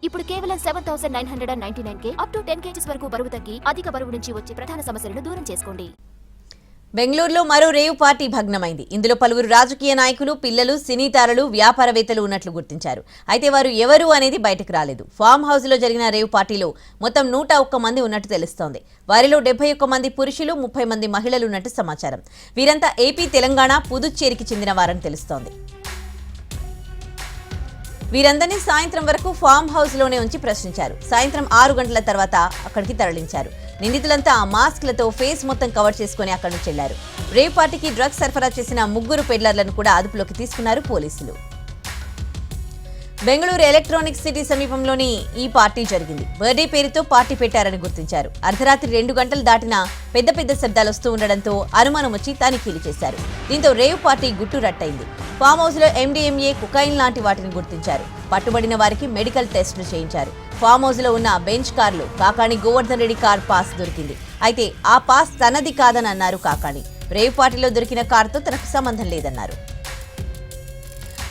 ఇప్పుడు కేవలం 7,999 up to 10 kgs వరకు బరువు తగ్గి అధిక బరువు నుంచి వచ్చే ప్రధాన సమస్యలను దూరం చేసుకోండి. బెంగళూరులో మరో రేవు పార్టీ భగ్నమైంది. ఇందులో పలువురు రాజకీయ నాయకులు, పిల్లలు, సినీ తారలు, వ్యాపారవేత్తలు ఉన్నట్లు గుర్తించారు. అయితే వారు ఎవరు అనేది బయటకు రాలేదు. ఫామ్ హౌస్ లో జరిగిన రేవు పార్టీలో మొత్తం 101 మంది ఉన్నట్టు తెలుస్తోంది. వారిలో 71 మంది పురుషులు, 30 మంది మహిళలు ఉన్నట్టు సమాచారం. వీరంతా ఏపీ, తెలంగాణ, పుదుచ్చేరికి చెందిన వారని తెలుస్తోంది. వీరందరినీ సాయంత్రం వరకు ఫామ్ హౌస్ లోనే ఉంచి ప్రశ్నించారు. సాయంత్రం 6 గంటల తర్వాత అక్కడికి తరలించారు. నిందితులంతా మాస్క్లతో ఫేస్ మొత్తం కవర్ చేసుకుని అక్కడి నుంచి వెళ్లారు. రేవ్ పార్టీకి డ్రగ్స్ సరఫరా చేసిన 3 పెడ్లర్లను కూడా అదుపులోకి తీసుకున్నారు పోలీసులు. బెంగళూరు ఎలక్ట్రానిక్ సిటీ సమీపంలోని ఈ పార్టీ జరిగింది. బర్త్డే పేరుతో పార్టీ పెట్టారని గుర్తించారు. అర్ధరాత్రి 2 గంటలు దాటినా పెద్ద పెద్ద శబ్దాలు వస్తూ ఉండడంతో అనుమానం వచ్చి తనిఖీలు చేశారు. దీంతో రేవ్ పార్టీ గుట్టు రట్టయింది. ఫామ్ హౌస్ లో MDMA, కుకైన్ లాంటి వాటిని గుర్తించారు. పట్టుబడిన వారికి మెడికల్ టెస్టులు చేయించారు. ఫామ్ హౌస్ లో ఉన్న బెంచ్ కార్లు కాకాణి గోవర్ధన్ రెడ్డి కార్ పాస్ దొరికింది. అయితే ఆ పాస్ తనది కాదని అన్నారు కాకాణి. రేవ్ పార్టీలో దొరికిన కారుతో తనకు సంబంధం లేదన్నారు.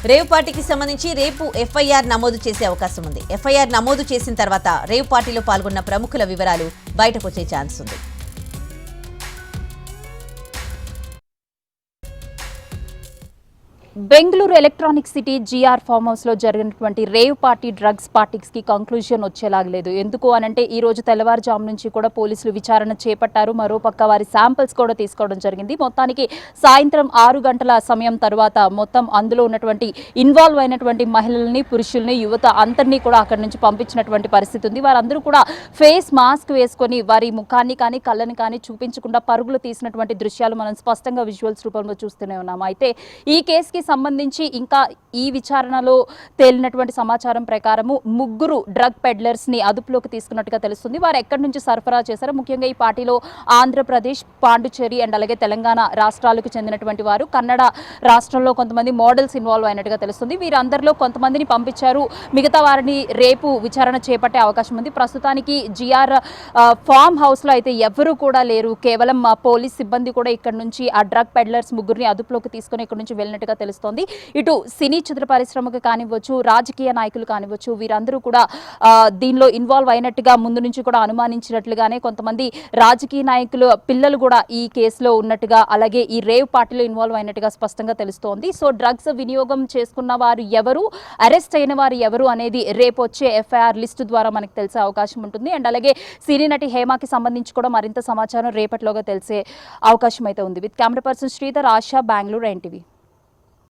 రేవ్ పార్టీకి సంబంధించి రేపు FIR నమోదు చేసే అవకాశం ఉంది. FIR నమోదు చేసిన తర్వాత రేవ్ పార్టీలో పాల్గొన్న ప్రముఖుల వివరాలు బయటకు వచ్చే ఛాన్స్ ఉంది. Bengaluru electronic city GR farm house లో జరిగినటువంటి రేవ్ పార్టీ డ్రగ్స్ పార్టీస్ కి కంక్లూజన్ వచ్చేలాగలేదు. ఎందుకు అనంటే ఈ రోజు తెల్లవారుజాము నుంచి కూడా పోలీసులు విచారణ చేపట్టారు. మరోపక్క వారి శాంపిల్స్ కూడా తీసుకోవడం జరిగింది. మొత్తానికి సాయంత్రం 6 గంటల సమయం తర్వాత మొత్తం అందులో ఉన్నటువంటి ఇన్వాల్వ్ అయినటువంటి మహిళల్ని, పురుషుల్ని, యువత అందరినీ కూడా అక్కడి నుంచి పంపించినటువంటి పరిస్థితి ఉంది. వారందరూ కూడా ఫేస్ మాస్క్ వేసుకొని వారి ముఖాన్ని కానీ కళ్ళని కానీ చూపించకుండా పరుగులు తీసినటువంటి దృశ్యాలు మనం స్పష్టంగా విజువల్స్ రూపంలో చూస్తూనే ఉన్నాము. అయితే ఈ కేసుకి సంబంధించి ఇంకా ఈ విచారణలో తేలినటువంటి సమాచారం ప్రకారము 3 డ్రగ్ పెడ్లర్స్ ని అదుపులోకి తీసుకున్నట్టుగా తెలుస్తుంది. వారు ఎక్కడి నుంచి సరఫరా చేశారు, ముఖ్యంగా ఈ పార్టీలో ఆంధ్రప్రదేశ్, పాండుచేరి అండ్ అలాగే తెలంగాణ రాష్ట్రాలకు చెందినటువంటి వారు, కన్నడ రాష్ట్రంలో కొంతమంది మోడల్స్ ఇన్వాల్వ్ అయినట్టుగా తెలుస్తుంది. వీరందరిలో కొంతమందిని పంపించారు. మిగతా వారిని రేపు విచారణ చేపట్టే అవకాశం ఉంది. ప్రస్తుతానికి GR ఫామ్ హౌస్ లో అయితే ఎవరు కూడా లేరు. కేవలం పోలీస్ సిబ్బంది కూడా ఇక్కడ నుంచి ఆ డ్రగ్ పెడ్లర్స్ 3ని అదుపులోకి తీసుకుని ఇక్కడ నుంచి వెళ్ళినట్టుగా తెలుస్తుంది. ఇటు సినీ చిత్ర పరిశ్రమకు కానివ్వచ్చు, రాజకీయ నాయకులు కానివ్వచ్చు, వీరందరూ కూడా దీనిలో ఇన్వాల్వ్ అయినట్టుగా ముందు నుంచి కూడా అనుమానించినట్లుగానే కొంతమంది రాజకీయ నాయకులు పిల్లలు కూడా ఈ కేసులో ఉన్నట్టుగా, అలాగే ఈ రేవ్ పార్టీలో ఇన్వాల్వ్ అయినట్టుగా స్పష్టంగా తెలుస్తోంది. సో డ్రగ్స్ వినియోగం చేసుకున్న వారు ఎవరు, అరెస్ట్ అయిన వారు ఎవరు అనేది రేపు వచ్చే FIR లిస్టు ద్వారా మనకు తెలిసే అవకాశం ఉంటుంది. అండ్ అలాగే సినీ నటి హేమకి సంబంధించి కూడా మరింత సమాచారం రేపటిలోగా తెలిసే అవకాశం అయితే ఉంది. With camera person Sridhar, ASHA, Bengaluru NTV.